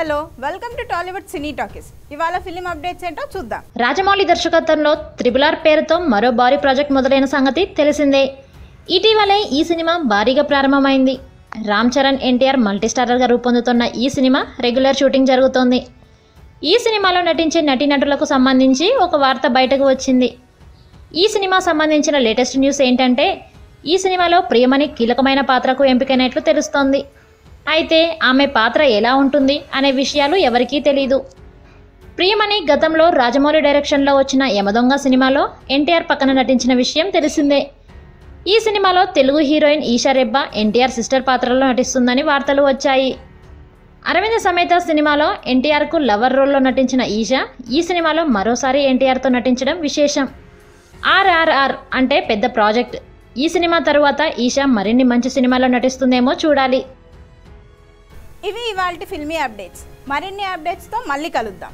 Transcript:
Hello welcome to Tollywood cine talkies. ఇవాళ film updates ఏంటో చూద్దాం. రాజమౌళి దర్శకత్వంలో త్రిబుల్ పేరుతో మరో భారీ ప్రాజెక్ట్ మొదలైన సంగతి తెలిసిందే. ఇటీవలే ఈ సినిమా భారీగా ప్రారంభమైంది. రామ్ చరణ్ ఎన్టీఆర్ మల్టీస్టారర్గా రూపొందుతున్న ఈ సినిమా రెగ్యులర్ షూటింగ్ జరుగుతోంది. ఈ సినిమాలో నటించే నటీనటులకు సంబంధించి ఒక వార్త బయటకు వచ్చింది. ఈ సినిమా సంబంధించిన లేటెస్ట్ న్యూస్ ఏంటంటే ఈ సినిమాలో ప్రియమణి కీలకమైన పాత్రకు ఎంపికైనట్లు తెలుస్తోంది. అయితే ఆమె పాత్ర ఎలా ఉంటుంది అనే విషయాలు ఎవరికీ తెలీదు. ప్రియమణి గతంలో రాజమౌళి డైరెక్షన్లో వచ్చిన యమదొంగ సినిమాలో ఎన్టీఆర్ పక్కన నటించిన విషయం తెలిసిందే. ఈ సినిమాలో తెలుగు హీరోయిన్ ఈషా రెబ్బా ఎన్టీఆర్ సిస్టర్ పాత్రలో నటిస్తుందని వార్తలు వచ్చాయి. అరవింద సమేత సినిమాలో ఎన్టీఆర్కు లవర్ రోల్లో నటించిన ఈషా ఈ సినిమాలో మరోసారి ఎన్టీఆర్తో నటించడం విశేషం. RRR అంటే పెద్ద ప్రాజెక్ట్. ఈ సినిమా తరువాత ఈషా మరిన్ని మంచి సినిమాల్లో నటిస్తుందేమో చూడాలి. ఇవి ఇవాల్టి ఫిల్మీ అప్డేట్స్. మరిన్ని అప్డేట్స్తో మళ్ళీ కలుద్దాం.